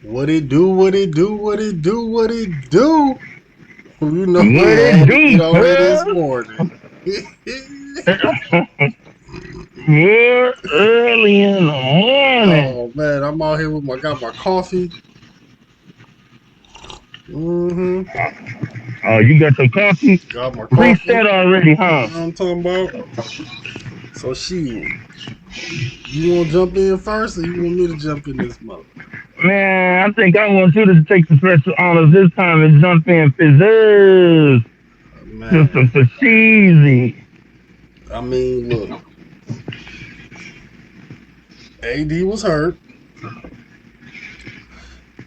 What it do? What it do? What it do? What it do? You know we What it had to do, get on here this cuz? morning. Yeah, early in the morning. Oh man, I'm out here with got my coffee. Mm-hmm. Oh, you got your coffee Got my coffee. preset already, You huh? know what I'm talking about? So shit, you want to jump in first, or you want me to jump in this mother? Man, I think I want you to take the special honors this time and jump in preserve. Man, For cheesy. I mean, look, AD was hurt.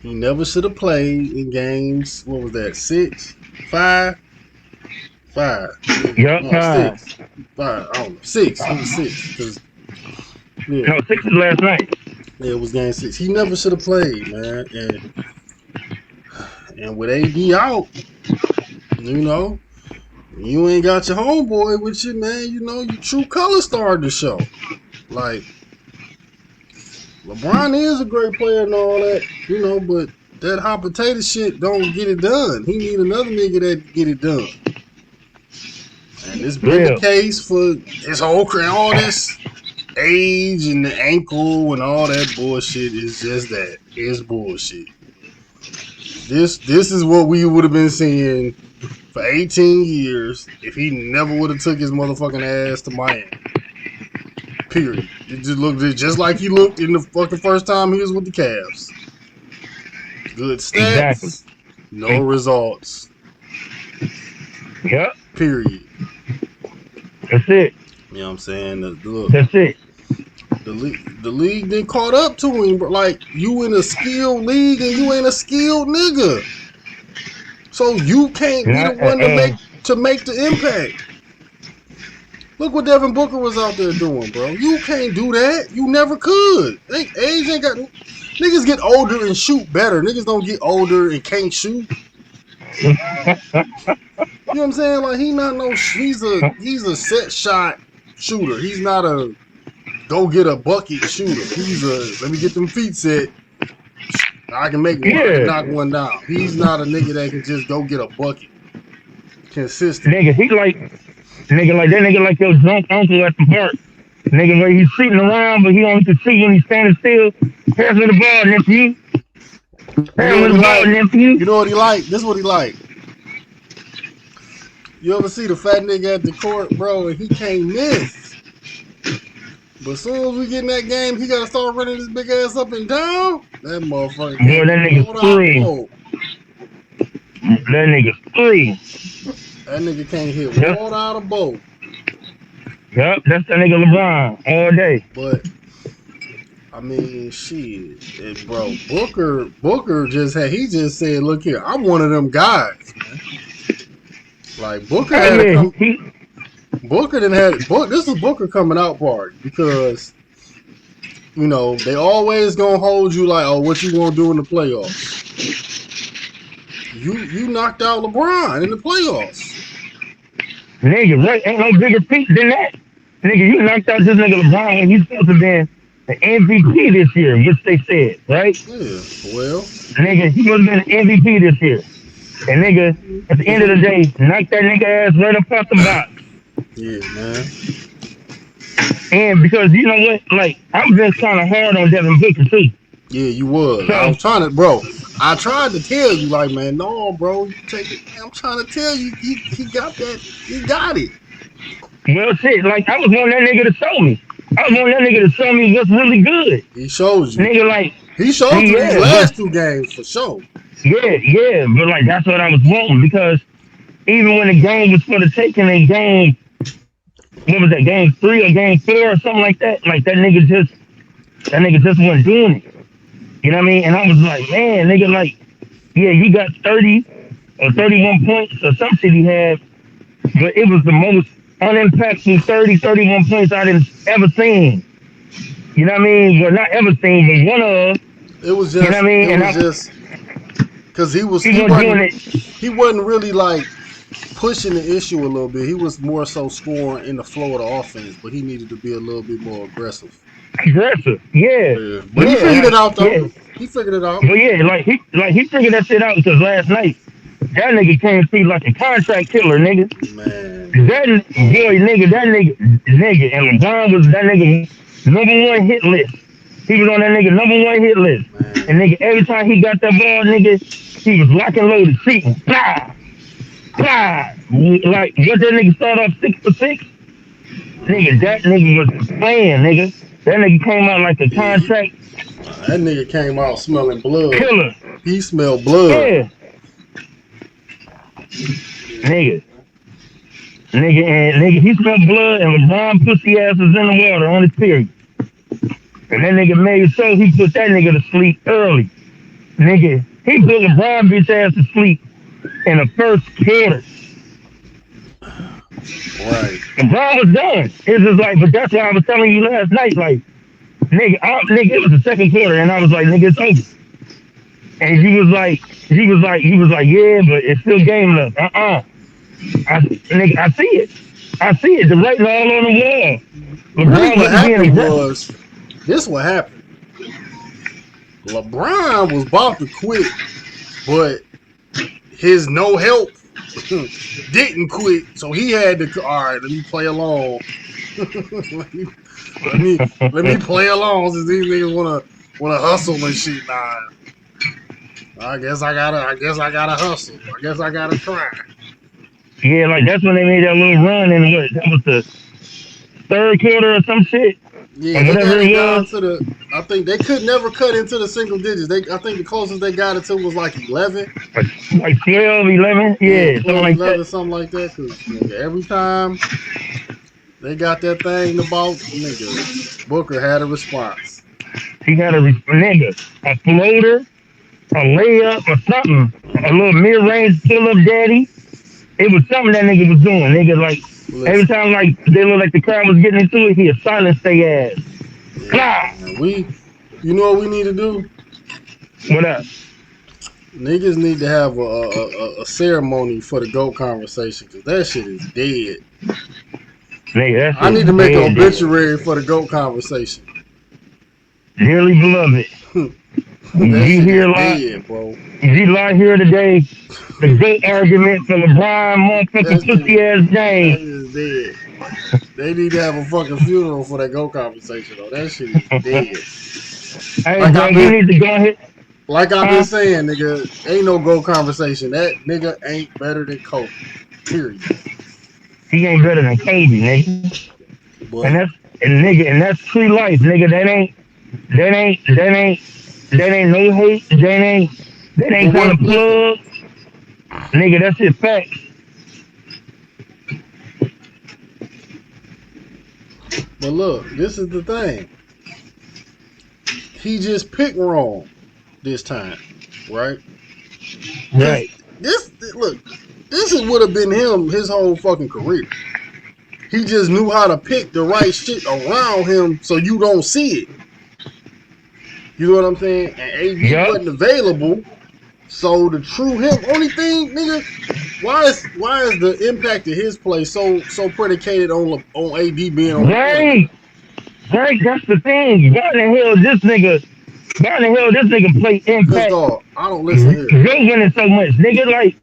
He never should have played in games. What was that? Six, five, five. Yup, No, huh? six, five. I don't know. Six. It was six. Cause yeah, No, six is last night. yeah, it was game six. He never should have played, man. And with AD out, you know, you ain't got your homeboy with you, man. You know, your true colors started to show. Like LeBron is a great player and all that, you know, but that hot potato shit don't get it done. He need another nigga that get it done. And it's been the Real. case for his whole career. All this age and the ankle and all that bullshit is just that. It's bullshit. This is what we would have been seeing for 18 years if he never would have took his motherfucking ass to Miami. Period. It just looked just like he looked in the fucking first time he was with the Cavs. Good Exactly. stats, no results. Yep. Period. That's it. You know what I'm saying? Look, That's it. the league then caught up to him. But like you in a skilled league and you ain't a skilled nigga, so you can't be the Not, one to make the impact. Look what Devin Booker was out there doing, bro. You can't do that. You never could. Age ain't got. Niggas get older and shoot better. Niggas don't get older and can't shoot. You know what I'm saying? Like he not no. He's a set shot shooter. He's not a go get a bucket shooter. He's a let me get them feet set. I can make one. I can yeah. knock one down. He's not a nigga that can just go get a bucket consistently. Nigga, he like, nigga like that nigga like your drunk uncle at the park. Nigga, where he's sitting around, but he only can see when he's standing still. Pass me the ball, nephew. You Pass know me what he the ball, like? nephew. You know what he like? This is what he like. You ever see the fat nigga at the court, bro, and he can't miss. But as soon as we get in that game, he gotta start running his big ass up and down. That motherfucker Boy, can't that hit nigga's water out the free. boat. That nigga's free. That nigga can't hit Yep. water out of boat. Yep. That's that nigga LeBron all day. But I mean, shit, bro. Booker just said, look here, I'm one of them guys, man. Like Booker Oh had to yeah, come. Booker didn't have book. This is Booker coming out party because you know they always gonna hold you like, oh, what you gonna do in the playoffs? You knocked out LeBron in the playoffs. nigga, right? Ain't no bigger peak than that. Nigga, you knocked out this nigga LeBron and he's supposed to be the MVP this year, which they said, right? Yeah, well, Nigga, he was been the MVP this year. And nigga, at the end of the day, knock that nigga ass right up out the box. yeah, man. And because you know what, like I've been kind of hard on Devin Booker too. Yeah, you was. I So was trying to, bro. I tried to tell you, like, man, no, bro, you take it. I'm trying to tell you, he got that. He got it. well shit, like I was wanting that nigga to show me. I was wanting that nigga to show me what's really good. He showed you. Nigga, like, He showed you these yeah, but last two games for sure. yeah, but like that's what I was wanting because even when the game was for the taking in game, what was that, game 3 or game 4 or something like that nigga just wasn't doing it. You know what I mean? And I was like, man, nigga, like, yeah, you got 30 or 31 points or some shit he had, but it was the most unimpactful 30, 31 points I'd ever seen. You know what I mean? Well, not ever seen, but one of, It was you know what I just, mean? it And was just because he was doing it. he wasn't really like pushing the issue a little bit. He was more so scoring in the flow of the offense, but he needed to be a little bit more aggressive. Aggressive. Yeah. Yeah, but he Yeah. figured it out though. Yeah. He figured it out. But yeah, like he figured that shit out because last night that nigga came through like a contract killer, nigga. Man. That boy, nigga, and LeBron was that nigga #1 hit list. He was on that nigga #1 hit list. Man. And nigga, every time he got that ball, nigga, he was lock and loaded, shooting, blah, blah. Like, what that nigga start off 6 for 6? Nigga, that nigga was playing, nigga. That nigga came out like a Yeah, contract that nigga came out smelling blood. killer. He smelled blood. Yeah, nigga. Nigga, he smelled blood and LeBron pussy ass was in the water on his period. And that nigga made sure he put that nigga to sleep early. Nigga, he put LeBron bitch ass to sleep in the first quarter. Right. LeBron was done. It's just like, but that's why I was telling you last night, like, nigga, it was the second quarter, and I was like, nigga, it's over. And he was like, yeah, but it's still game left. Nigga, I see it. The writing all on the wall. Really, LeBron what happened was this what happened. LeBron was about to quit, but his no help didn't quit, so he had to. All right, let me play along. let me play along since these niggas wanna hustle and shit. Nah, I guess I gotta hustle. I guess I gotta try. Yeah, like that's when they made that little run, and what that was the third quarter or some shit. Yeah, they got it down to the. I think they could never cut into the single digits. I think the closest they got it to was like 11. Like 12, 11? Yeah, 12, something like 11, that. something like that. Cause every time they got that thing about, nigga, Booker had a response. He had a floater, a layup, or something. A little mid-range pull-up daddy. It was something that nigga was doing. Nigga, like, every time, like, they look like the crowd was getting into it, he'd silence their ass. Yeah, you know what we need to do? What up? Niggas need to have a ceremony for the GOAT conversation, because that shit is dead. Nigga, I need to make an obituary for the GOAT conversation. Dearly beloved. You hear dead, bro. You lie here today. The GOAT argument for LeBron motherfucking pussy ass James. That is dead. They need to have a fucking funeral for that GOAT conversation, though. That shit is dead. Hey, like bro, you need to go ahead. Like I've been saying, nigga, ain't no GOAT conversation. That nigga ain't better than Kobe. Period. He ain't better than Kobe, nigga. But, and that's true life, nigga. That ain't no hate. That ain't kind of plug. Nigga, that's it facts. But look, this is the thing. He just picked wrong this time, right? Right. This would have been him his whole fucking career. He just knew how to pick the right shit around him so you don't see it. You know what I'm saying? And AD wasn't available. So the true him, only thing, nigga, why is the impact of his play so predicated on AD being on right, that's the thing. Why the hell this nigga play impact? Dog, I don't listen here. They winning so much, nigga. Like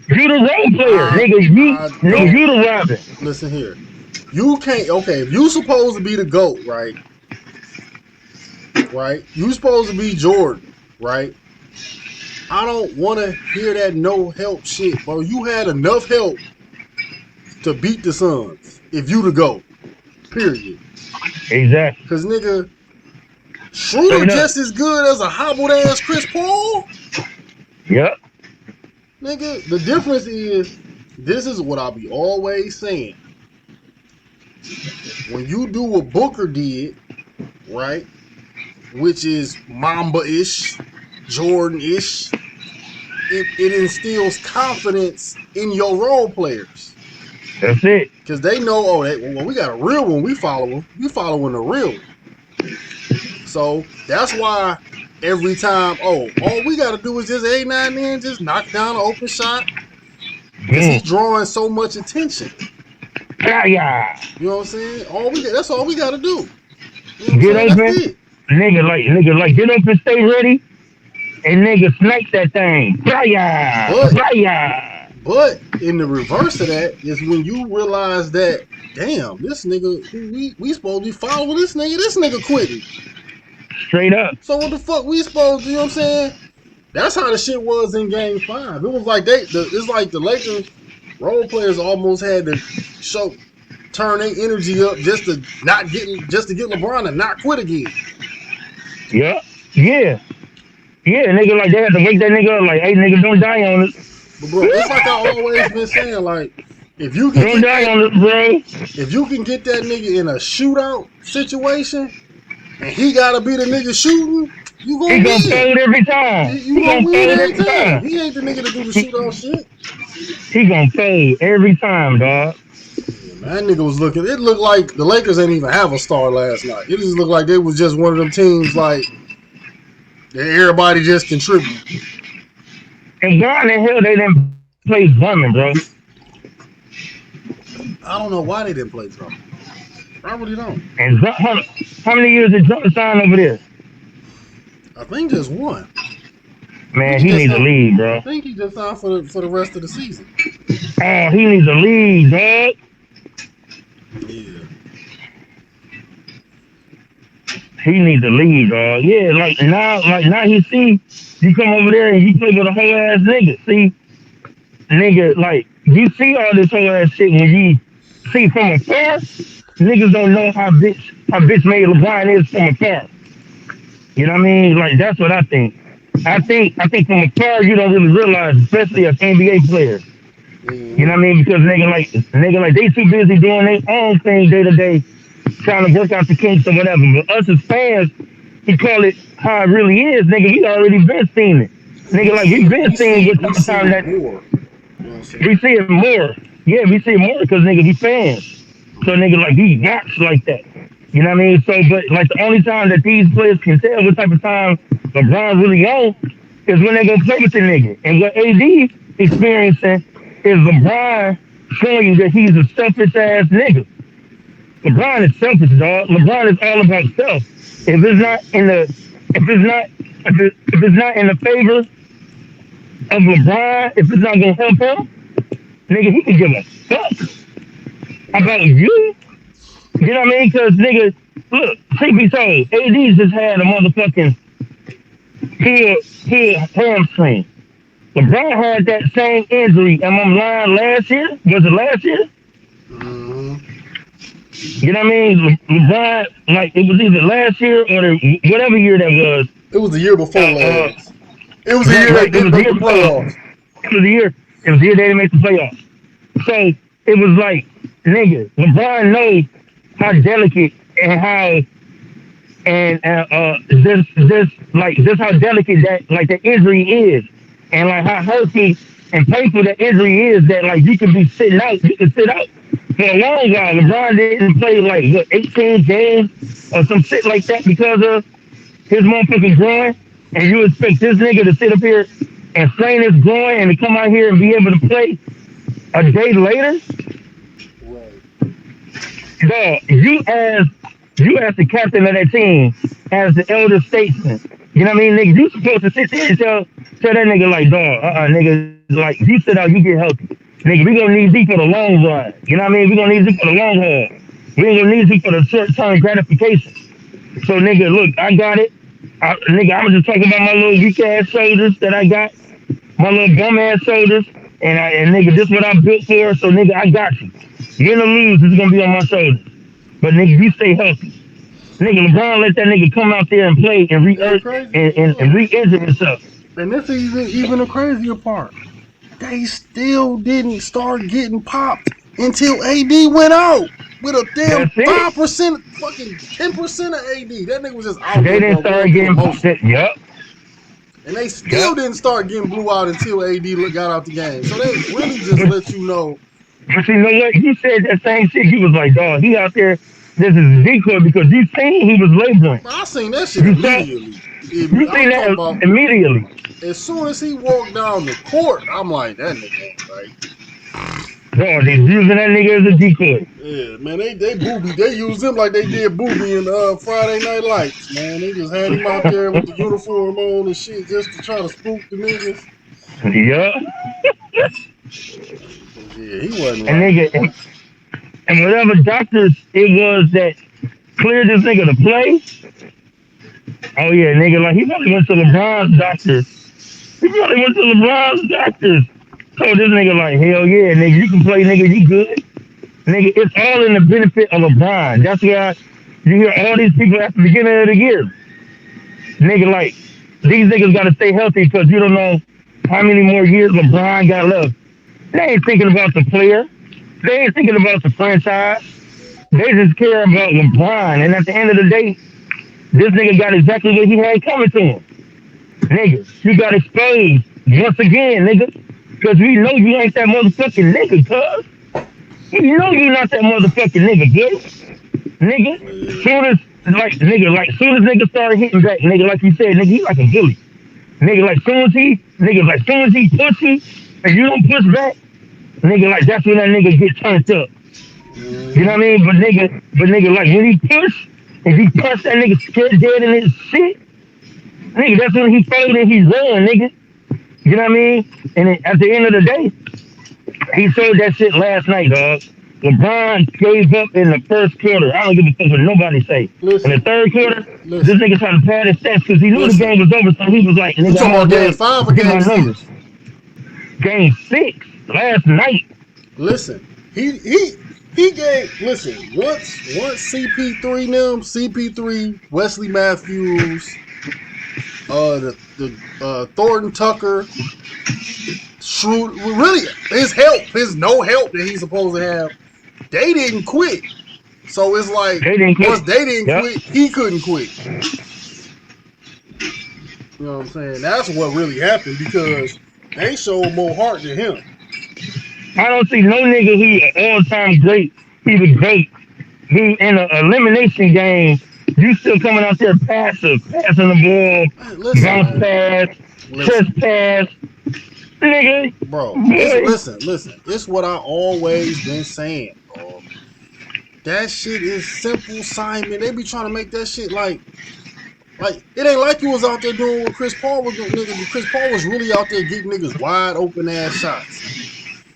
you the role player, nigga. You the Robin. Listen here, you can't. Okay, if you supposed to be the GOAT, right? Right, you supposed to be Jordan, right? I don't want to hear that no help shit, bro. You had enough help to beat the Suns if you the GOAT. Period. Exactly. Because, nigga, Schroeder just as good as a hobbled ass Chris Paul. Yep. Nigga, the difference is, this is what I'll be always saying. When you do what Booker did, right, which is Mamba-ish, Jordan-ish, it instills confidence in your role players. That's it. Because they know, we got a real one. We following the real one. So that's why every time, all we got to do is just 8-9 in, just knock down an open shot. Because he's drawing so much attention. Yeah. You know what I'm saying? That's all we got to do. You know what I'm saying? That's it. nigga like get up and stay ready, and nigga snipe that thing. Fire, But fire. but in the reverse of that is when you realize that damn, this nigga who we supposed to be following this nigga quitting. Straight up. So what the fuck we supposed to, you know what I'm saying? That's how the shit was in game 5. It was like it's like the Lakers role players almost had to turn their energy up just to get LeBron to not quit again. Yeah, yeah, yeah. Nigga, like they had to wake that nigga up. Like, hey, nigga, don't die on us. But bro, it's like I always been saying, like if you can Don't get die that, on us, bro. if you can get that nigga in a shootout situation, and he gotta be the nigga shooting, you He gonna gonna win. fold every time. You He gonna gonna win fold every every time. time. He ain't the nigga to do the shootout shit. He gonna fold every time, dog. Yeah, man, that nigga was looking. It looked like the Lakers didn't even have a star last night. It just looked like they was just one of them teams like that everybody just contribute. And why in the hell they didn't play Drummond, bro? I don't know why they didn't play Drummond. I really don't. And how many years did Drummond sign over there? I think just one. I think Man, he he just needs a signed. lead, I bro. think he just signed for the rest of the season. Oh, he needs a lead, dog. Yeah. He needs a lead, dog. Yeah, like now he see you come over there and you play with a whole ass nigga. See, nigga, like you see all this whole ass shit when you see from afar. Niggas don't know how bitch made LeBron is from afar. You know what I mean? Like that's what I think. I think from afar you don't really realize, especially as NBA players. You know Mm-hmm. what I mean? Because nigga like they too busy doing their own thing day to day, trying to work out the kinks or whatever. But us as fans, we call it how it really is, nigga. We already been seeing it. Nigga, like we been seeing what We type of see time it that more. You know what I'm we saying? see it more. Yeah, we see it more because nigga, we fans. So nigga, like we watch like that. You know what I mean? So, but like the only time that these players can tell what type of time LeBron really on is when they go play with the nigga. And what AD experiencing is LeBron showing you that he's a selfish ass nigga. LeBron is selfish, dog. LeBron is all about self. If it's not in the, if it's not, if it's not in the favor of LeBron, if it's not gonna help him, nigga, he can give a fuck Right. about you. You know what I mean? Because nigga, look, truth be told, AD just had a motherfucking heel hamstring. LeBron had that same injury. Am I lying? Last year? Was it last year? Mm-hmm. You know what I mean? LeBron, like it was either last year or whatever year that was. It was the year before Uh, last. It was the year they right. It didn't was the make year the before. playoffs. It was the year. It was the year they didn't make the playoffs. So it was like, nigga, LeBron knows how delicate and how and this how delicate that like the injury is, and like how hurtful and painful the injury is. That like you can be sitting out, you can sit out for a long while. LeBron didn't play like what 18 games or some shit like that because of his motherfucking groin, and you expect this nigga to sit up here and strain his groin and to come out here and be able to play a day later? Right. Dog, you as the captain of that team, as the elder statesman, you know what I mean, nigga, you supposed to sit there and tell that nigga like, dog, nigga, like you sit out, you get healthy. Nigga, we gonna need you for the long run. You know what I mean? We gonna need you for the long haul. We ain't gonna need you for the short term gratification. So nigga, look, I got it. Nigga, I'm just talking about my little weak ass shoulders that I got, my little bum ass shoulders, and nigga, this what I'm built for. So nigga, I got you. Win or lose, it's gonna be on my shoulders. But nigga, you stay healthy. Nigga, LeBron let that nigga come out there and play and And the crazy and look, re-injure himself. and this is even a crazier part. They still didn't start getting popped until AD went out with a damn That's it. 5%, fucking 10% of AD. That nigga was just out They there, didn't bro, start going through the getting popped. motions. Yup, And they still yup. didn't start getting blew out until AD got out the game. So that really just But, let you know. but you know what? He said that same shit. He was like, dog, he out there. This is decoy because you seen he was laboring. I seen that shit You saw, immediately. you seen I'm talking that about immediately. as soon as he walked down the court, I'm like, that nigga ain't right. No, they using that nigga as a decoy. Yeah, man, they used him like they did Booby in Friday Night Lights, man. They just had him out there with the uniform on and shit just to try to spook the niggas. Yeah. Yeah, he wasn't And right. nigga, and whatever doctors it was that cleared this nigga to play. Oh yeah, nigga, like he probably went to LeBron's doctor. He probably went to LeBron's doctors. Told this nigga like, hell yeah, nigga, you can play, nigga, you good. Nigga, it's all in the benefit of LeBron. That's why you hear all these people at the beginning of the year. Nigga, like, these niggas gotta stay healthy because you don't know how many more years LeBron got left. They ain't thinking about the player. They ain't thinking about the franchise. They just care about LeBron. And at the end of the day, this nigga got exactly what he had coming to him. Nigga, you got exposed once again, nigga. Because we know you ain't that motherfucking nigga, cuz. We know you not that motherfucking nigga, bitch. Nigga, Yeah. soon as, soon as nigga started hitting back, nigga, like you said, nigga, he like a bully. Nigga, like soon as he push you, and you don't push back, nigga, like that's when that nigga get turned up. You know Mm-hmm. what I mean? But nigga, like when he push, if he punch that nigga scared dead in his shit, nigga, that's when he fold and he run, nigga. You know what I mean? And then at the end of the day, he showed that shit last night, dog. LeBron gave up in the first quarter. I don't give a fuck what nobody say. In the Listen, third quarter, this listen, nigga trying to pad his stats because he knew the listen. game was over. So he was like, You nigga, I talking might about as game well five or get my game numbers. six? Game 6 last night. Listen, he gave. Listen, once CP3 them CP3 Wesley Matthews, the Thornton Tucker, Schroeder, really his no help that he's supposed to have, they didn't quit. So it's like They didn't once quit. they didn't Yep. quit, he couldn't quit. You know what I'm saying? That's what really happened because they showed more heart than him. I don't see no nigga he an all-time great. He was great. He in an elimination game. You still coming out there passive, passing the Man, ball, listen, bounce man. pass, Listen, chest pass, nigga. bro. It's Boy, listen. It's what I always been saying, bro. That shit is simple, Simon. They be trying to make that shit like it ain't like you was out there doing what Chris Paul was doing, nigga. Chris Paul was really out there getting niggas wide open ass shots.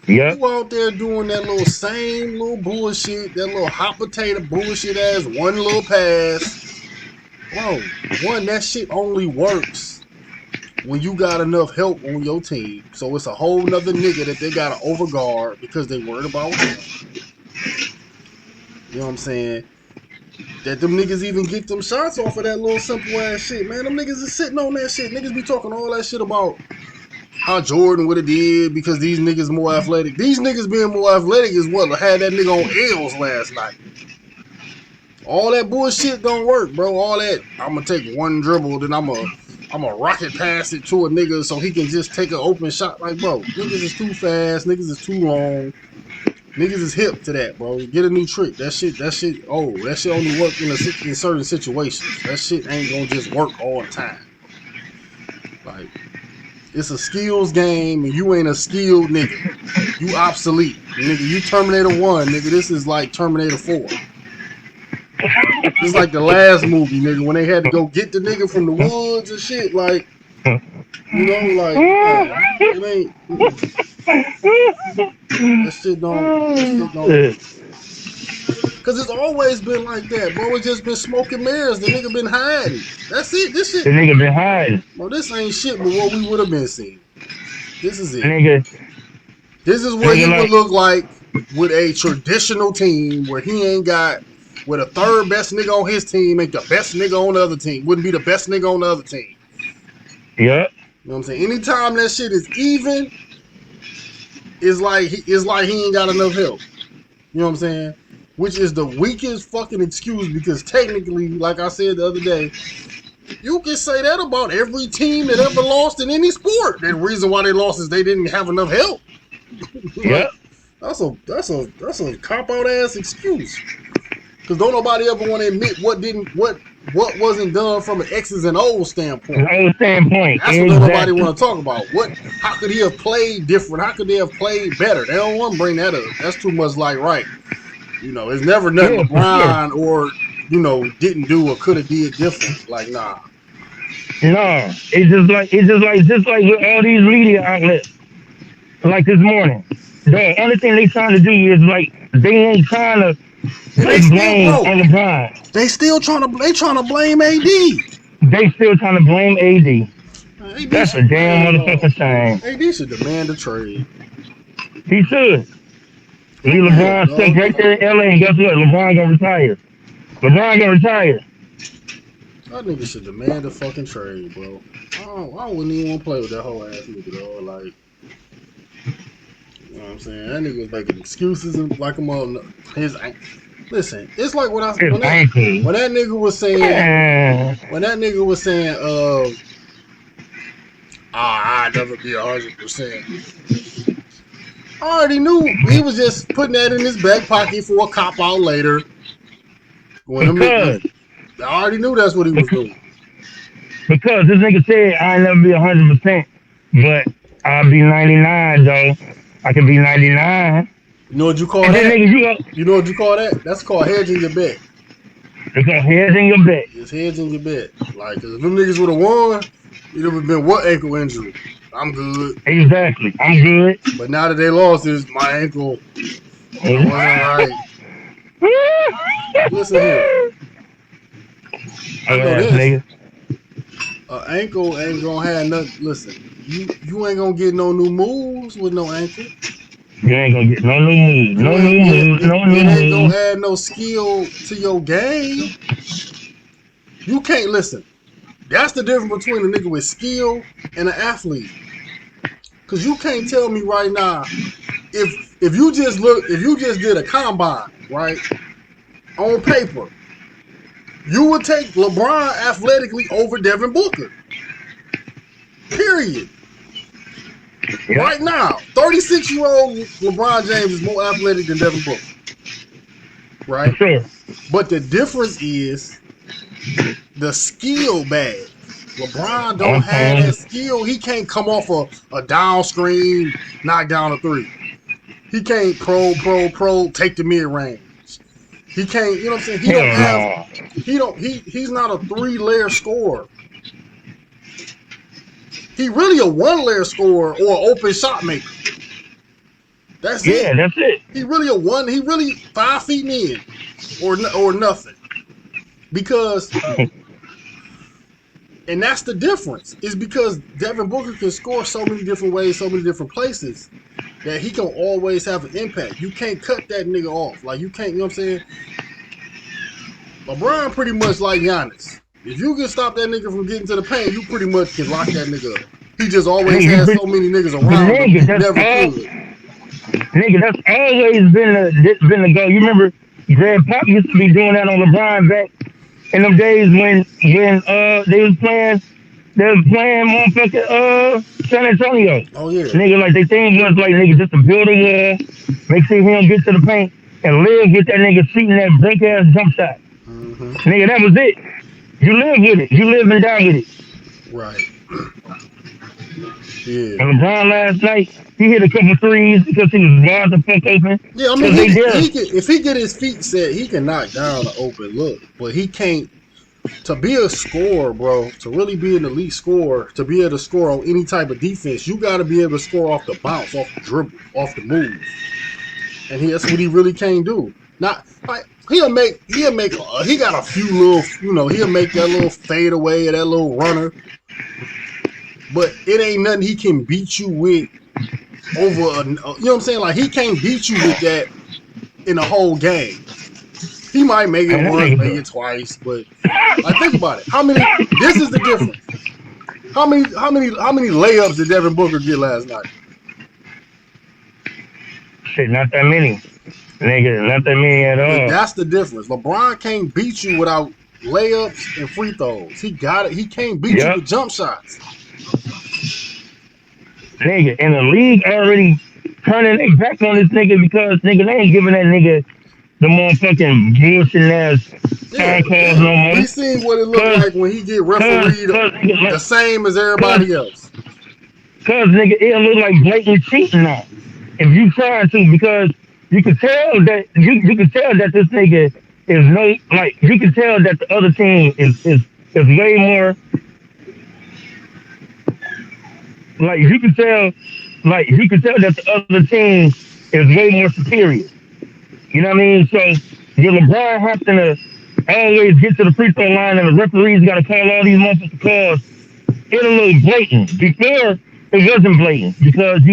yep. You out there doing that little same little bullshit, that little hot potato bullshit ass one little pass. Bro, that shit only works when you got enough help on your team. So it's a whole nother nigga that they gotta overguard because they worried about him. You know what I'm saying? That them niggas even get them shots off of that little simple ass shit, man. Them niggas is sitting on that shit. Niggas be talking all that shit about how Jordan would have did because these niggas more athletic. These niggas being more athletic is what had that nigga on L's last night. All that bullshit don't work, bro. All that I'm gonna take one dribble, then I'm a rocket pass it to a nigga so he can just take an open shot. Like, bro, niggas is too fast, niggas is too long, niggas is hip to that, bro. Get a new trick. That shit only work in certain situations. That shit ain't gonna just work all the time. Like, it's a skills game, and you ain't a skilled nigga. You obsolete, nigga. You Terminator 1, nigga. This is like Terminator 4. This is like the last movie, nigga, when they had to go get the nigga from the woods and shit. Like, you know, like, man, it ain't. That shit don't. That shit don't. The Cause it's always been like that, bro. It's just been smoke and mirrors. The nigga been hiding. That's it. This shit, nigga been hiding. bro. This ain't shit, but what we would have been seeing. This is it. Nigga, This is what he nigga would like, look like with a traditional team where he ain't got with a third best nigga on his team, ain't the best nigga on the other team. Wouldn't be the best nigga on the other team. yep. You know what I'm saying? Anytime that shit is even, it's like he ain't got enough help. You know what I'm saying? Which is the weakest fucking excuse because technically, like I said the other day, you can say that about every team that ever lost in any sport. The reason why they lost is they didn't have enough help. Yep. Like that's a cop out ass excuse. Because don't nobody ever want to admit what wasn't done from an X's and O's standpoint. An old standpoint. That's what nobody Exactly. want to talk about. How could he have played different? How could they have played better? They don't want to bring that up. That's too much like right. It's never nothing Yeah, for sure. LeBron or didn't do or could have did different. Like nah. No, just like with all these media outlets, like this morning. The only thing they trying to do is like they ain't trying to And they put still, blame bro. on LeBron. They still trying to blame AD. They still trying to blame AD. AD That's a should, damn man, no. motherfucking shame. AD should demand a trade. He should. Leave For real, LeBron stuck dog. right there in LA, and guess what? LeBron gonna retire. LeBron gonna retire. That nigga should demand a fucking trade, bro. I wouldn't even want to play with that whole ass nigga, dog. Like, you know what I'm saying? That nigga was making excuses and like a mother. Listen, it's like when His ankle. that nigga was saying, I'd never be 100%. I already knew he was just putting that in his back pocket for a cop out later. Because I already knew that's what he was doing. Because this nigga said I'll never be 100%, but I'll be 99 though. I can be 99. You know what you call And that? then niggas, You know what you call that? That's called hedging your bet. it's got heads in your bet. It's hedging your bet. Like, cause if them niggas would have won, it would have been what ankle injury? I'm good. Exactly. I'm good. But now that they lost, it's my ankle. I wasn't right. Listen here. I know this. Nigga. An ankle ain't gonna have nothing. Listen, you ain't gonna get no new moves with no ankle. You ain't gonna get no new moves. No new moves. No new It ain't moves. gonna add no skill to your game. You can't listen. That's the difference between a nigga with skill and an athlete. Cause you can't tell me right now if you just did a combine, right? On paper, you would take LeBron athletically over Devin Booker. Period. Yep. Right now, 36-year-old LeBron James is more athletic than Devin Booker. Right? Sure. But the difference is the skill bag. LeBron don't have that skill. He can't come off a down screen, knock down a three. He can't take the mid range. He can't, you know what I'm saying? He's not a 3-layer scorer. He really a 1-layer scorer or an open shot maker. That's it. Yeah, that's it. He really 5 feet in or nothing. Because and that's the difference. Is because Devin Booker can score so many different ways, so many different places that he can always have an impact. You can't cut that nigga off. Like you can't, you know what I'm saying? LeBron pretty much like Giannis. If you can stop that nigga from getting to the paint, you pretty much can lock that nigga up. He just always has so many niggas around him. He never could. Nigga, that's always been the go. You remember Greg Pop used to be doing that on LeBron back in them days when they was playing motherfucking San Antonio. Oh yeah. Nigga, like they thing was like nigga just to build a wall, make sure he don't get to the paint, and live with that nigga shooting that break ass jump shot. Mm-hmm. Nigga, that was it. You live with it. You live and die with it. Right. Yeah. And LeBron last night, he hit a couple threes because he was wide the fuck open. Yeah, I mean, if he get his feet set, he can knock down an open look. But he can't. To be a scorer, bro, to really be an elite scorer, to be able to score on any type of defense, you got to be able to score off the bounce, off the dribble, off the move. And that's what he really can't do. Not like he got a few little, he'll make that little fade away or that little runner. But it ain't nothing he can beat you with over you know what I'm saying? Like he can't beat you with that in a whole game. He might make it once, make it twice, but like think about it. This is the difference. How many layups did Devin Booker get last night? Shit, not that many. Nigga, not that many at all. That's the difference. LeBron can't beat you without layups and free throws. He got it. He can't beat you with jump shots. Nigga, and the league already turning their back on this nigga because nigga they ain't giving that nigga the motherfucking bullshit ass Yeah, phone calls yeah. no more. We seen what it looked Cause, like when he get cause, refereed cause, nigga, the like, same as cause, everybody else. cause, nigga, it look like blatant cheating now. If you try to, because you can tell that this nigga is no, like, you can tell that the other team is way more, like, you can tell that the other team is way more superior. You know what I mean? So, your LeBron having to always get to the free throw line and the referees got to call all these motherfucking calls. It a little blatant. Before, it wasn't blatant because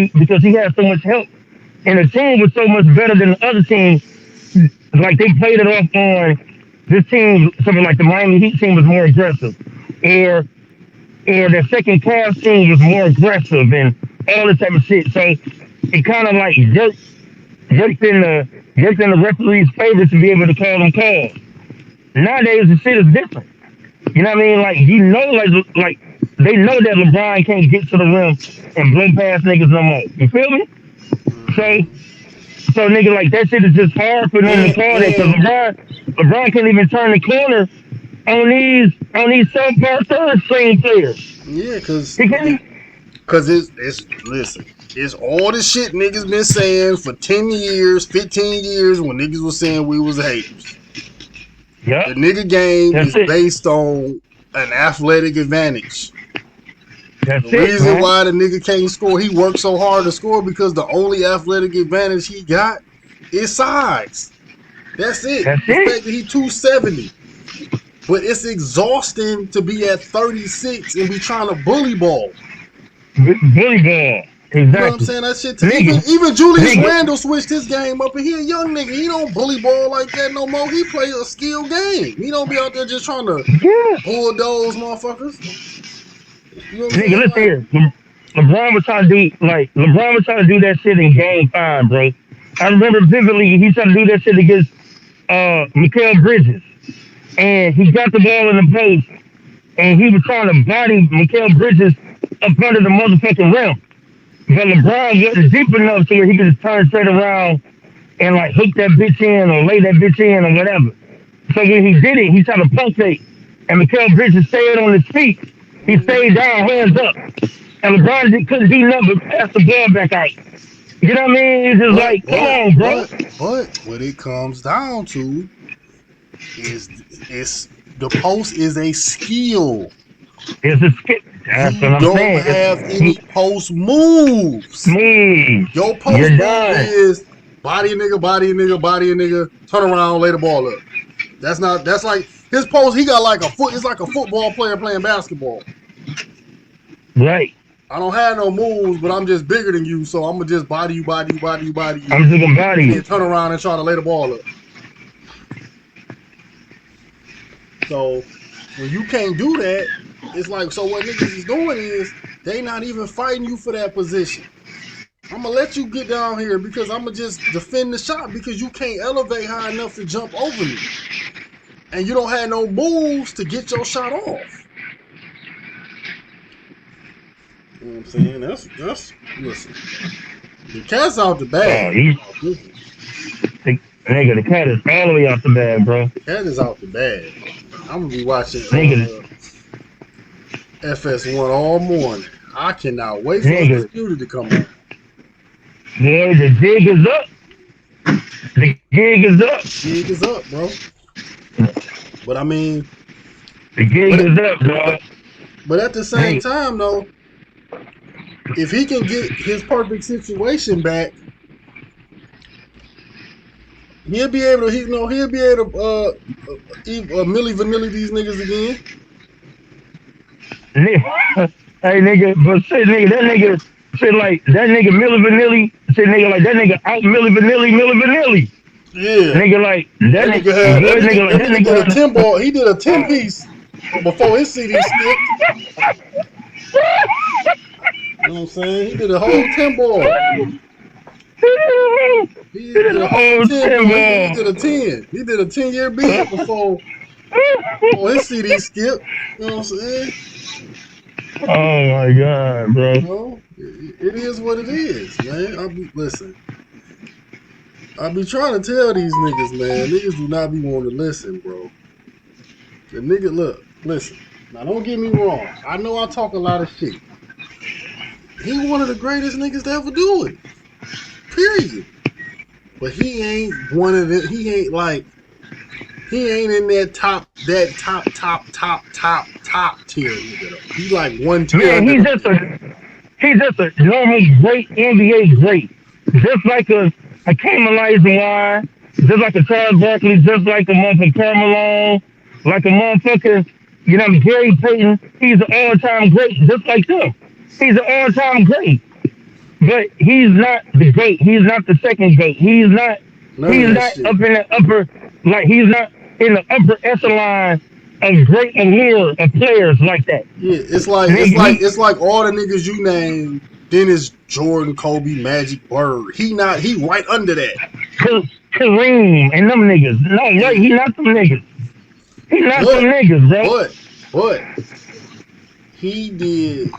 he had so much help. And the team was so much better than the other team. Like, they played it off on this team, something like the Miami Heat team was more aggressive. Or or the second Cavs team was more aggressive and all this type of shit. So it kind of like jerked in the referee's favor to be able to call them calls. Nowadays the shit is different. You know what I mean? Like, like they know that LeBron can't get to the rim and blow past niggas no more. You feel me? So Hmm. so nigga, like, that shit is just hard for them to call that because And LeBron can't even turn the corner on these subpar third string players. yeah, He can't. cause it's listen, it's all the shit niggas been saying for 10 years, 15 years when niggas was saying we was haters. Yup, The nigga game that's is it. based on an athletic advantage. The That's it, reason man. why the nigga can't score, he worked so hard to score because the only athletic advantage he got is size. That's it. That's The it. fact that he 270. But it's exhausting to be at 36 and be trying to bully ball. Bully ball. You know what I'm Exactly. saying? That shit. Nigga, Even Julius nigga. Randle switched his game up, and he a young nigga. He don't bully ball like that no more. He play a skill game. He don't be out there just trying to Yeah. bulldoze motherfuckers. You know what I'm Nigga, saying? listen Like, here. LeBron was trying to do that shit in game 5, bro. I remember vividly he tried to do that shit against Mikal Bridges. And he got the ball in the post and he was trying to body Mikal Bridges up under the motherfucking rim. But LeBron wasn't deep enough to where he could just turn straight around and like hook that bitch in or lay that bitch in or whatever. So when he did it, he tried to pump fake. And Mikal Bridges stayed on his feet. He stayed down, hands up. And LeBron couldn't do nothing but pass the ball back out. You know what I mean? It's just but like, come but on, bro. but but what it comes down to is the post is a skill. It's a skip. That's You what I'm don't saying. have any post moves. Smooth. Your post You're move done. is body a nigga, body a nigga, body a nigga, turn around, lay the ball up. That's like his post, he got like a foot, it's like a football player playing basketball. Right. I don't have no moves, but I'm just bigger than you, so I'm gonna just body you, body you, body you, body you, I'm just gonna body and you. then turn around and try to lay the ball up. So when you can't do that, it's like, so what niggas is doing is they not even fighting you for that position. I'm gonna let you get down here because I'm gonna just defend the shot because you can't elevate high enough to jump over me, and you don't have no moves to get your shot off. You know what I'm saying? That's listen. The cat's out the Oh, bag. he's nigga, the cat is all the way off the bed, bro. The cat is out the bag. I'm gonna be watching Nigga, FS1 all morning. I cannot wait for nigga, Undisputed to come on. boy, the jig is up. The gig is up. Gig is up, bro. But I mean, The gig but is up, dog. but at the same Nigga, time though, if he can get his perfect situation back, he'll be able to. He'll be able to Millie Vanilli these niggas again. nigga, hey nigga, but shit, nigga, that nigga, shit like that nigga Milli Vanilli, shit nigga like that nigga out Milli Vanilli. Yeah, Nigga like that that nigga nigga, had boy, nigga like that that nigga did a nigga. 10 ball. He did a 10 piece before his CD skipped. You know what I'm saying? He did a whole 10 ball. He Did did a a whole whole 10 ball. He timber. did a 10. He did a 10-year beat before his CD skipped. You know what I'm saying? Oh my god, bro. You know, it is what it is, man. Listen. I be trying to tell these niggas, man. Niggas do not be wanting to listen, bro. The nigga, look, listen. Now, don't get me wrong. I know I talk a lot of shit. He one of the greatest niggas to ever do it. Period. But he ain't one of the. He ain't like. He ain't in that top tier nigga though. He like one tier Man, under he's them just niggas. a normal great NBA great. Just like a Camelizing wine, just like a Charles Barkley, just like a motherfucking Carmelo, like a motherfucker, Gary Payton. He's an all-time great, just like them. He's an all-time great. But he's not the GOAT. He's not the second GOAT. None of He's that not shit. up in the upper, like he's not in the upper echelon of great allure of players like that. Yeah, it's like all the niggas you name. Dennis, Jordan, Kobe, Magic, Bird. He right under that. Kareem and them niggas. No, right, Yeah. he not them niggas. He not them But niggas, bro. but he did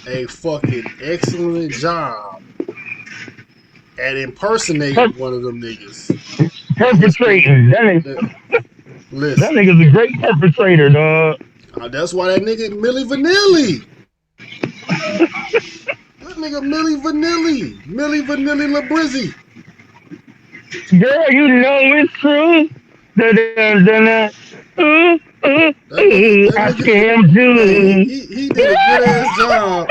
a fucking excellent job at impersonating one of them niggas in his career. Perpetrating. That Listen, nigga's a great perpetrator, dog. that's why that nigga Millie Vanilli. That nigga Millie Vanilli Labrizzi. Girl, you know it's true. I scammed Hey, you. he did a good ass job.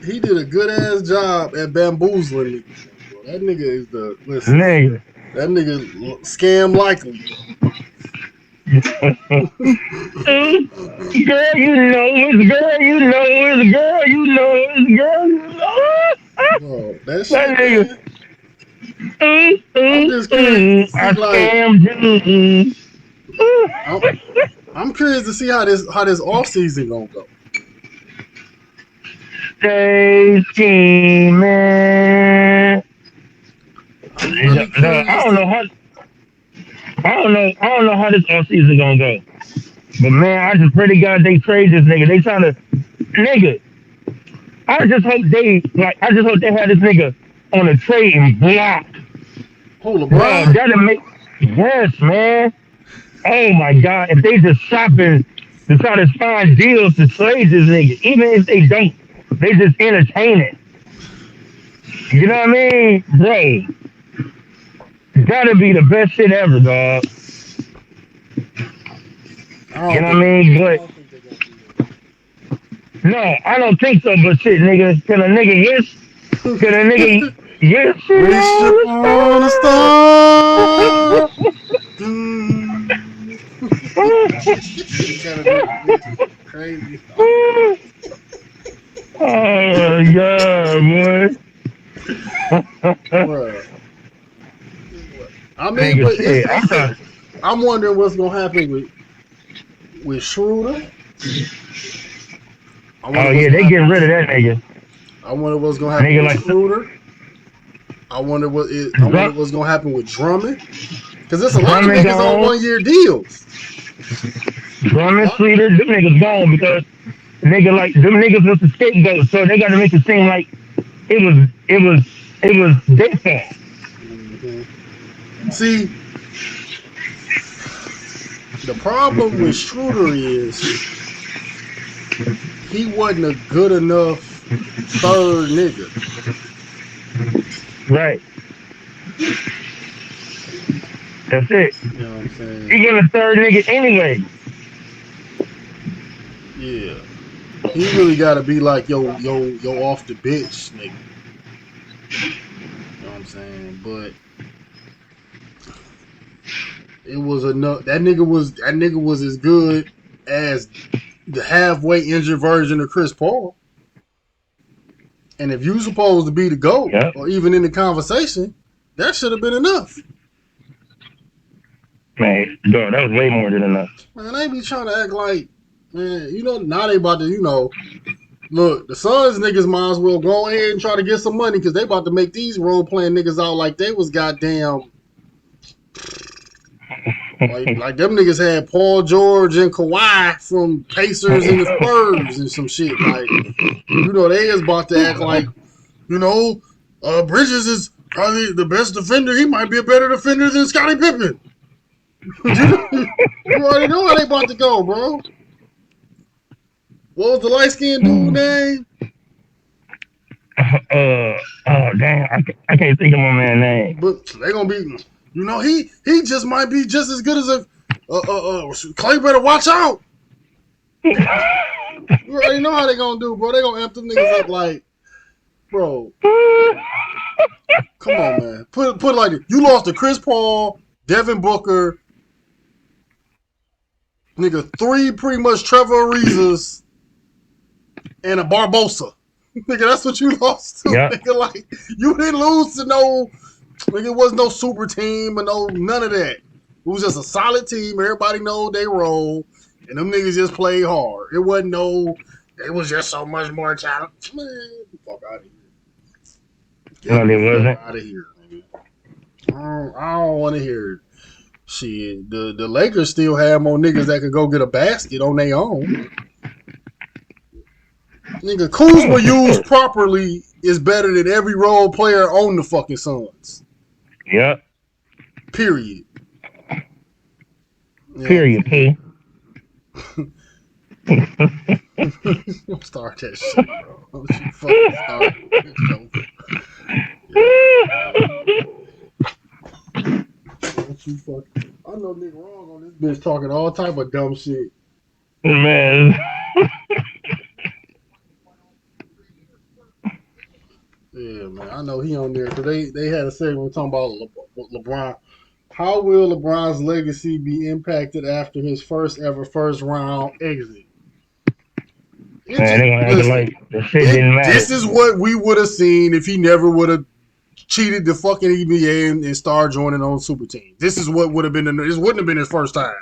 He did a good ass job at bamboozling niggas. Bro. That nigga is listen. Nigga. That nigga scam likely. Girl, you know it's girl, you know it's girl, you know it's girl, you know. Bro, that That shit, nigga. man. I'm just curious to I see, like, scammed you. I'm curious to see how this off season gonna go. Stay scheming. I'm really I curious don't to. know how. I don't know how this off season gonna go. But man, I just pray to God they trade this nigga. They trying to, nigga. I just hope they have this nigga on a trading block. Hold Bro, LeBron. that'll make, yes, man. Oh my God, if they just shopping to try to find deals to trade this nigga, even if they don't, they just entertain it. You know what I mean? Bro, gotta be the best shit ever, dog. You know what I mean? I But don't think they're gonna do that. no, I don't think so. But shit, nigga, can a nigga yes? Can a nigga yes shit Wish on the upon a star? star. You gotta do the bitch crazy. Oh yeah, boy. Bruh. I mean, Nigga, but shit. I'm wondering what's gonna happen with Schroeder. I Oh wonder what's yeah, gonna they happen getting with. rid of that nigga. I wonder what's gonna happen Nigga with like Schroeder. I wonder what's gonna happen with Drummond. Because there's a lot of Drummond niggas on gone. 1 year deals. Drummond, Sleeter, them niggas gone because them niggas was the scapegoat, so they got to make it seem like it was their fault. Mm-hmm. See, the problem with Schroeder is he wasn't a good enough third nigga. Right. That's it. You know what I'm saying? He getting a third nigga anyway. Yeah. He really gotta be like yo off the bench nigga. You know what I'm saying? But it was enough. That nigga was as good as the halfway injured version of Chris Paul. And if you supposed to be the GOAT, Yep. or even in the conversation, that should have been enough. Man, dog, that was way more than enough. Man, they be trying to act like, man, now they about to, look, the Suns niggas might as well go ahead and try to get some money because they about to make these role playing niggas out like they was goddamn like them niggas had Paul George and Kawhi from Pacers and the Spurs and some shit. Like, they is about to act like, Bridges is probably the best defender. He might be a better defender than Scottie Pippen. You already know how they about to go, bro. What was the light skinned dude name? Oh damn, I can't think of my man's name. But they gonna be, he just might be just as good as a. Clay better watch out. You already know how they gonna do, bro. They gonna amp them niggas up like, bro. Come on, man. Put it like this. You lost to Chris Paul, Devin Booker, nigga, 3 pretty much Trevor Arizas, and a Barbosa. Nigga, that's what you lost to. Yep. Nigga, like, you didn't lose to no, nigga, it was no super team or none of that. It was just a solid team. Everybody know they roll, and them niggas just played hard. It wasn't it was just so much more talent. Man, fuck out of here. No, they wasn't. Out of here, nigga. I don't want to hear it. Shit, the Lakers still have more niggas that could go get a basket on their own. Nigga, Kuzma used properly is better than every role player on the fucking Suns. Yep. Period. Period, P. Don't start that shit, bro. Don't you fucking start Don't you fucking. I know nigga wrong on this bitch talking all type of dumb shit. Man. Yeah, man. I know he on there because they had a segment talking about LeBron. How will LeBron's legacy be impacted after his first round exit? Man, they gonna act like the shit didn't matter. This is what we would have seen if he never would have cheated the fucking NBA and started joining on super teams. This is what would have been. This wouldn't have been his first time.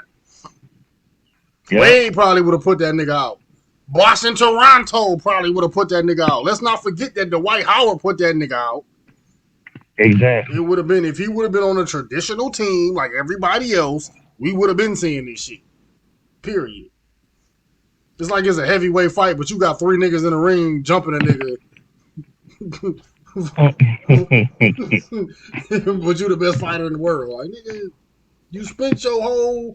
Yep. Wade probably would have put that nigga out. Boston Toronto probably would have put that nigga out. Let's not forget that Dwight Howard put that nigga out. Exactly. It would have been, if he would have been on a traditional team like everybody else, we would have been seeing this shit. Period. It's like it's a heavyweight fight, but you got 3 niggas in the ring jumping a nigga. But you the best fighter in the world. Like, nigga, you spent your whole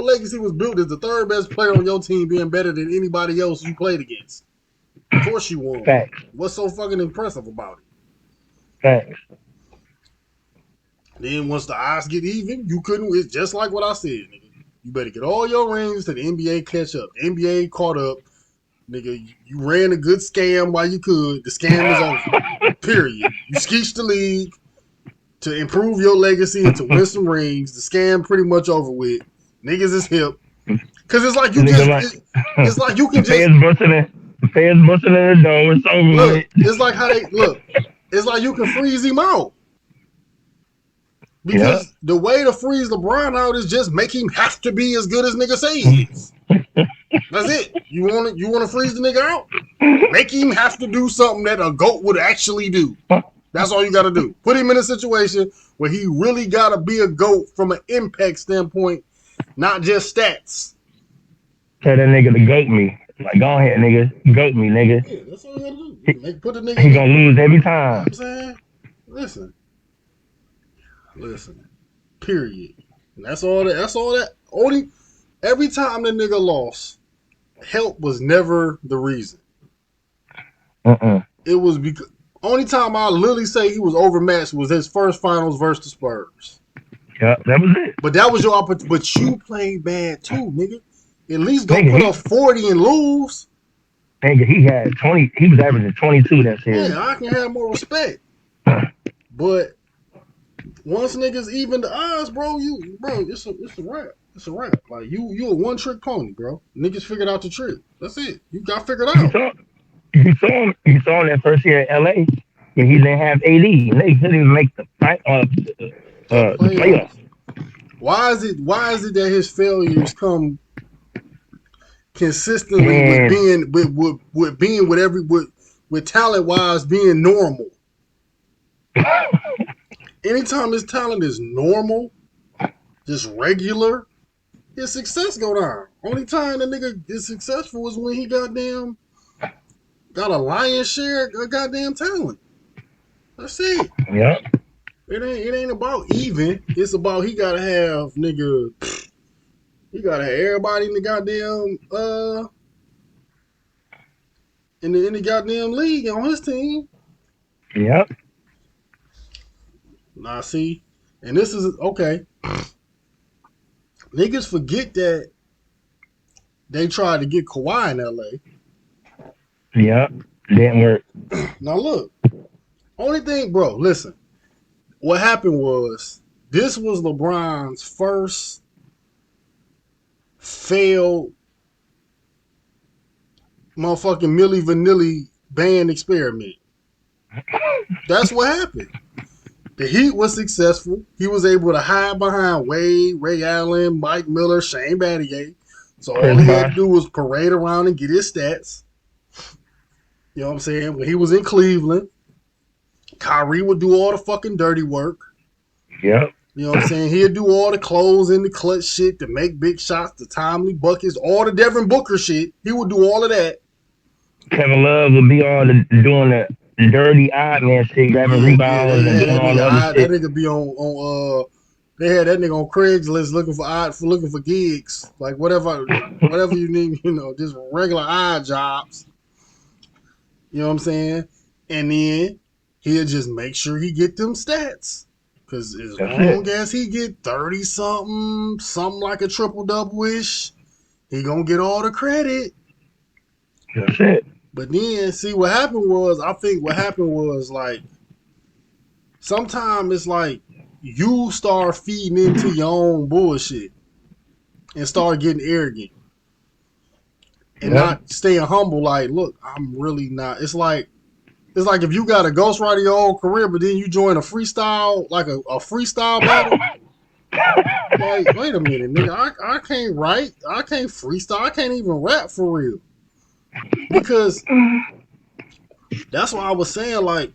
legacy was built as the 3rd best player on your team being better than anybody else you played against. Of course you won. Facts. What's so fucking impressive about it? Facts. Then once the odds get even, you couldn't. It's just like what I said, nigga. You better get all your rings to the NBA catch up. The NBA caught up. Nigga, you ran a good scam while you could. The scam is over. Period. You skeeched the league to improve your legacy and to win some rings. The scam pretty much over with. Niggas is hip. Cause it's like you just it's like you can just fans busting in the door. It's over with. It's like how they look. It's like you can freeze him out. Because the way to freeze LeBron out is just make him have to be as good as nigga say he is. That's it. You want to freeze the nigga out? Make him have to do something that a GOAT would actually do. That's all you got to do. Put him in a situation where he really got to be a GOAT from an impact standpoint, not just stats. Tell that nigga to GOAT me. Like, go ahead, nigga. GOAT me, nigga. Yeah, that's all you got to do. Put the nigga he gonna lose every time. You know what I'm saying? Listen. Period. And that's all that. Only every time the nigga lost, help was never the reason. It was because only time I literally say he was overmatched was his first finals versus the Spurs. Yeah, that was it. But that was your opportunity. But you played bad too, nigga. At least go put up 40 and lose. Nigga, he had 20. He was averaging 22 that series. Yeah, I can have more respect. But once niggas even the odds, bro, it's a wrap. It's a wrap. Like you a one trick pony, bro. Niggas figured out the trick. That's it. You got figured out. You saw him that first year at LA, and he didn't have AD. They couldn't even make the playoffs. Why is it that his failures come consistently with being with talent wise being normal? Anytime his talent is normal, just regular, his success go down. Only time the nigga is successful is when he got a lion's share of goddamn talent. That's it. Yep. It ain't about even. It's about he gotta have nigga. He gotta have everybody in the goddamn in the goddamn league on his team. Yep. Nah, see, and this is okay. Niggas forget that they tried to get Kawhi in LA. Yep. Didn't work. Now look, only thing, bro. Listen, what happened was this was LeBron's first failed motherfucking Milli Vanilli band experiment. That's what happened. The Heat was successful. He was able to hide behind Wade, Ray Allen, Mike Miller, Shane Battier. So all Chris he had to Bosh. do was parade around and get his stats. You know what I'm saying? When he was in Cleveland, Kyrie would do all the fucking dirty work. Yep. You know what I'm saying? He'd do all the close in the clutch shit, to make big shots, the timely buckets, all the Devin Booker shit. He would do all of that. Kevin Love would be all doing the dirty odd man shit, grabbing Yeah, rebounds and they had doing all the other that shit. nigga be on they had that nigga on Craigslist looking for gigs. Like whatever you need, just regular odd jobs. You know what I'm saying? And then he'll just make sure he get them stats. Cause as That's long it. as he get 30 something like a triple double ish, he gonna get all the credit. That's it. But then see what happened was, I think what happened was like sometimes it's like you start feeding into your own bullshit and start getting arrogant and Yep. not staying humble. Like, look, I'm really not. It's like if you got a ghostwriter your whole career, but then you join a freestyle, like a freestyle battle. Like, wait a minute, nigga, I can't write, I can't freestyle, I can't even rap for real. Because that's why I was saying, like,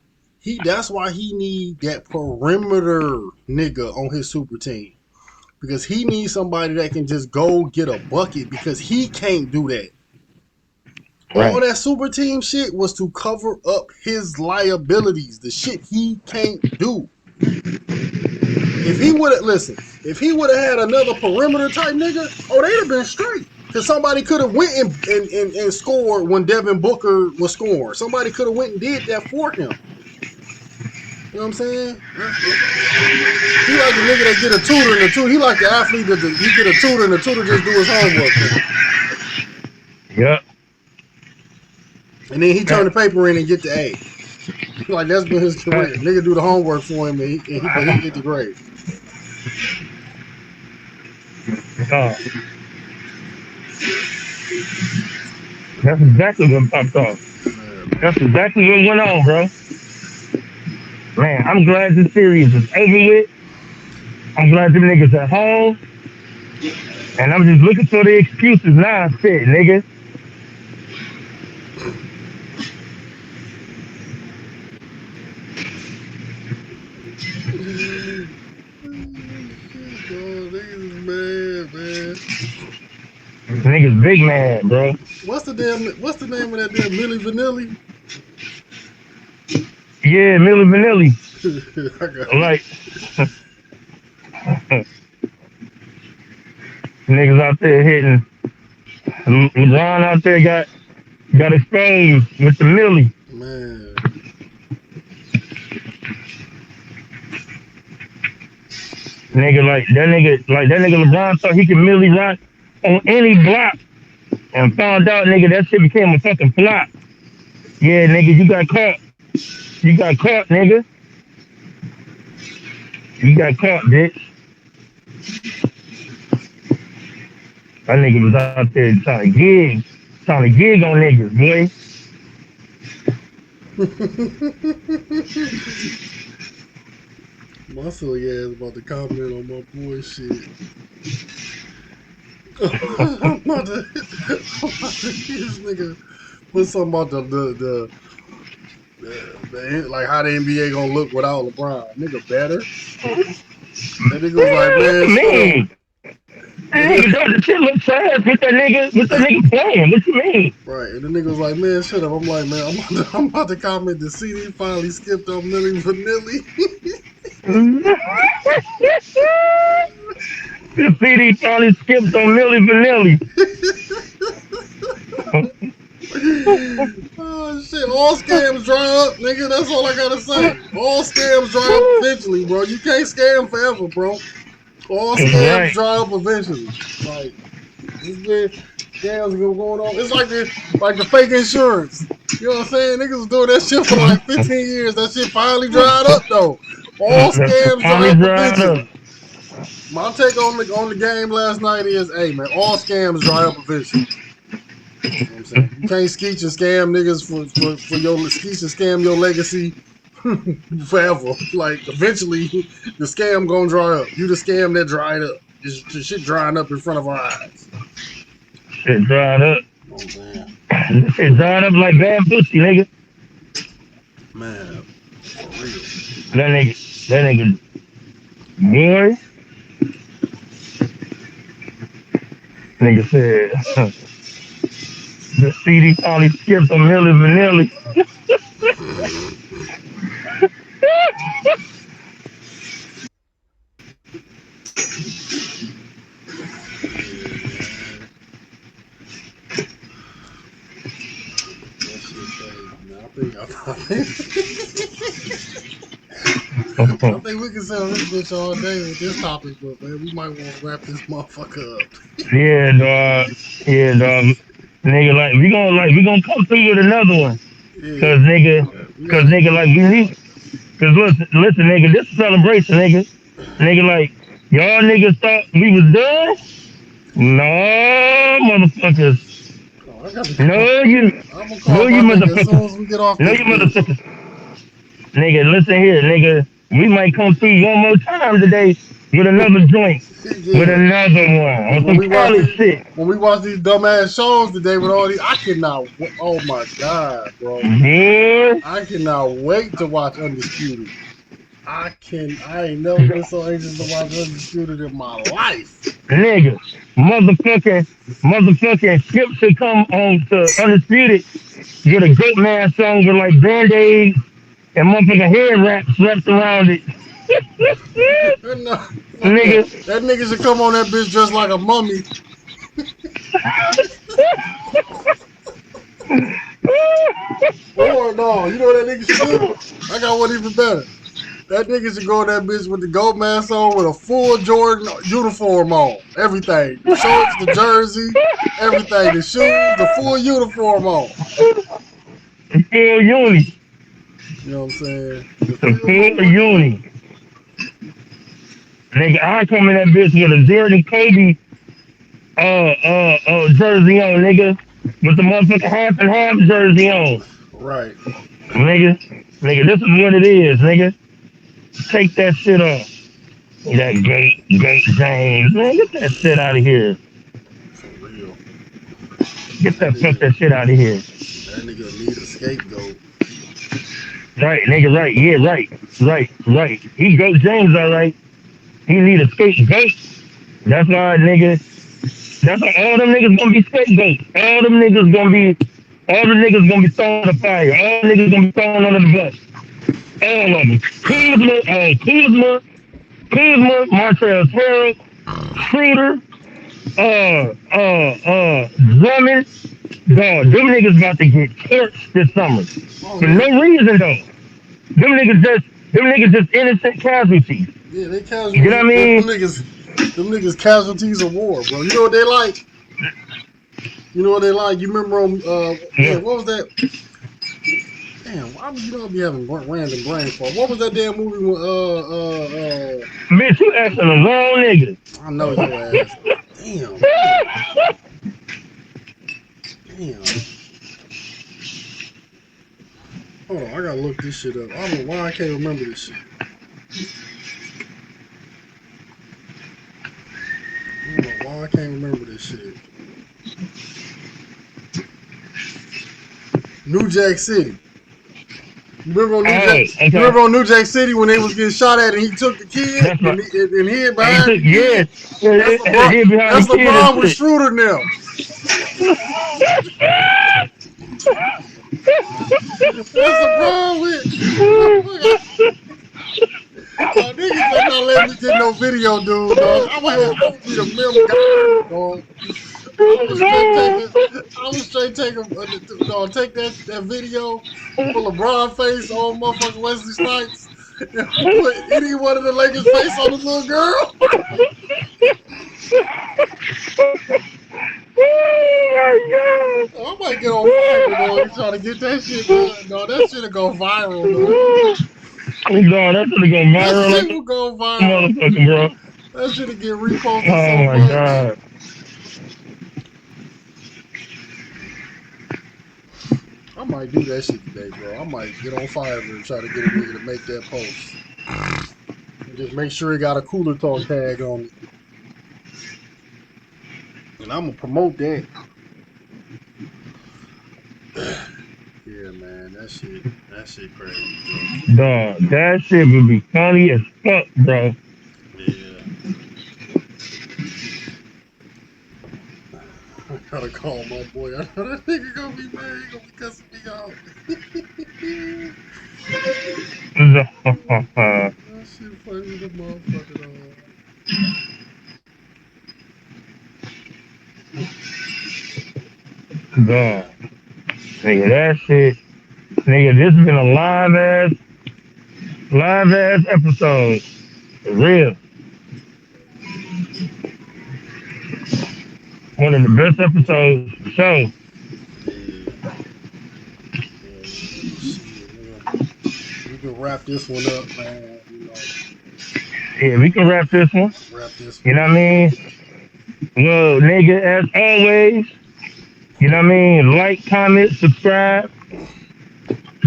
that's why he need that perimeter nigga on his super team. Because he needs somebody that can just go get a bucket, because he can't do that. All Right. that super team shit was to cover up his liabilities, the shit he can't do. If he would have had another perimeter type nigga, they'd have been straight. Cause somebody could have went and scored when Devin Booker was scoring. Somebody could have went and did that for him. You know what I'm saying? He like the nigga that get a tutor and the tutor. He like the athlete that he get a tutor and the tutor just do his homework for him. Yep. And then he turn the paper in and get the A. Like that's been his career. Nigga do the homework for him but he get the grade. That's exactly what popped off. Yeah, That's exactly what went on, bro. Man, I'm glad this series is over with. I'm glad them niggas at home. And I'm just looking for the excuses now. Shit, nigga. Niggas is mad, man. Niggas big man, bro. What's the name of that damn Milli Vanilli? Yeah, Milli Vanilli. I got Like, niggas out there hitting. LeBron out there got exposed with the Milli. man. Nigga like that nigga LeBron thought he could Milli run on any block and found out, nigga, that shit became a fucking flop. Yeah, nigga, you got caught. You got caught, nigga. You got caught, bitch. That nigga was out there trying to gig on niggas, boy. My silly ass about to comment on my bullshit. I'm about to this nigga put something about the like how the NBA gonna look without LeBron. Nigga better. That nigga was like, man, Man, The shit look trash with that nigga playing. What you mean? Right, and the nigga was like, man, shut up. I'm like, man, I'm about to comment the CD finally skipped on Millie Vanilli. The CD probably skipped on Milli Vanilli. Oh shit! All scams dry up, nigga. That's all I gotta say. All scams dry up eventually, bro. You can't scam forever, bro. All scams Right. dry up eventually. Like it's been scams been going on. It's like the fake insurance. You know what I'm saying? Niggas was doing that shit for like 15 years. That shit finally dried up though. All That's scams dry finally up dried up. eventually. My take on the game last night is, hey man, all scams dry up eventually. You know what I'm saying? You can't skeet and scam niggas for your skeet and scam your legacy forever. Like eventually the scam gonna dry up. You the scam that dried up. The shit drying up in front of our eyes. Shit dried up. You know what I'm saying? Shit dried up like bad pussy, nigga. Man, for real. That nigga, boy. Nigga said, the CD probably skipped on Milli Vanilli. Yeah, man. That shit crazy, man. I think we can sit on this bitch all day with this topic, but man, we might want to wrap this motherfucker up. Yeah, dog. Yeah, dog. Nigga, we gonna come through with another one. Yeah, Cause nigga, we cause got. nigga, like we need. Cause listen, nigga, this is a celebration, nigga. Nigga, like y'all niggas thought we was done. No, motherfuckers. Oh, I got to call. No, I'm gonna call no, my you nigga as soon motherfuckers. as we get off No, this you bitch. motherfuckers. Nigga, listen here, nigga. We might come through one more time today with another joint, with Yeah, another one because on some Cali shit. when we watch these dumbass shows today with all these, I cannot. Oh my god, bro! Yeah, I cannot wait to watch Undisputed. I can. I ain't never been so anxious to watch Undisputed in my life. nigga, motherfucking Skip should come on to Undisputed with a Goat Man song with like band-aids and motherfucking head wraps around it. No, fuck that. Nigga, That nigga should come on that bitch just like a mummy. Or no, you know what that nigga should do? I got one even better. That nigga should go in that bitch with the gold mask on with a full Jordan uniform on. Everything. The shorts, the jersey, everything. The shoes, the full uniform on. full uni, You know what I'm saying? The the full full motherfucking uni. uni. Nigga, I come in that bitch with a Zero and Kobe jersey on, nigga. With the motherfucking half and half jersey on. Right. Nigga, this is what it is, nigga. Take that shit off. That gate James. Man, get that shit out of here. For real. Get That fuck nigga, that shit out of here. that nigga need a scapegoat. Right, nigga, right. Yeah, right. He goat James, all right. He need a scapegoat. That's why, nigga. That's why all them niggas gonna be scapegoats. All the niggas gonna be thrown in the fire. All the niggas gonna be thrown under the bus. All of them. Kuzma, Martell's Harrell, Schroeder, Drummond. Dog, them niggas about to get killed this summer. Oh For yeah. no reason though. Them niggas just innocent casualties. Yeah, they You know casualties. what I mean? Them niggas casualties of war, bro. You know what they like? You know what they like? You remember on Yeah. damn, what was that? Damn, why would you not be having random brain fart? What was that damn movie with Bitch, you asking the wrong nigga. I know your ass. Damn, hold on. Damn. Hold on, I gotta look this shit up. I don't know why I can't remember this shit. I don't know why I can't remember this shit. New Jack City. Oh, You okay. remember on New Jack City when they was getting shot at and he took the kid That's right. and hid And he behind took, the yeah, kid? That's LeBron. hid behind the That's kid and LeBron with shit. Schroeder now. That's LeBron with. Dog, niggas better not let me get no video, dude, dog. I'm gonna be the mem guy, dog. I was straight taking, dog, take that video, put LeBron face on motherfucking Wesley Snipes, and put any one of the Lakers face on the little girl. Oh I might get on fire, dog. You trying to get that shit done, dog. That shit'll go viral, dog. my god. Dog, that's gonna go That viral shit like will go a viral. motherfucker, bro. That shit'll get reposted Oh so my much. god. I might do that shit today, bro. I might get on Fiverr and try to get a nigga to make that post. And just make sure it got a cooler talk tag on it. And I'm gonna promote that. Yeah, man, that shit crazy, bro. Dog, that shit would be funny as fuck, bro. Yeah. I gotta call my boy. I know that nigga gonna be mad. He gonna be cussing me out. That shit funny the motherfucker, dog. Dog. Nigga, that shit. Nigga, this has been a live ass episode. For real. One of the best episodes for sure. Yeah. Yeah, man. Shit, we can wrap this one up, man. Yeah, we can wrap this one. Wrap this You one know what I up. mean? Well, nigga, as always, you know what I mean? Like, comment, subscribe.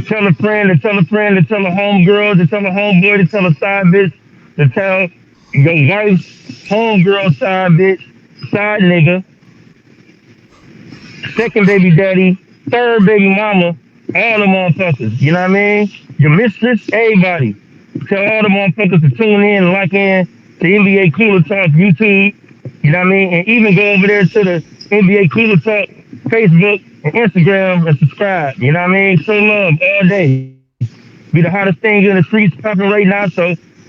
Tell a friend to tell a friend to tell a homegirl to tell a homeboy to tell a side bitch to tell your wife's homegirl side bitch, side nigga, second baby daddy, third baby mama, all the motherfuckers. You know what I mean? Your mistress, everybody. Tell all the motherfuckers to tune in and like in to NBA Cooler Talk YouTube. You know what I mean? And even go over there to the NBA Cooler Talk Facebook and Instagram and subscribe. You know what I mean? Show love all day. Be the hottest thing in the streets popping right now, so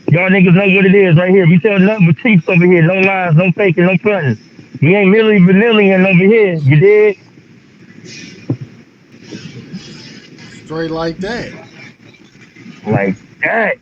y'all niggas know what it is right here. We tell nothing but truths over here. No lies, no faking, no fronting. We ain't Millie Vanillion over here. You dig? Straight like that. Like that.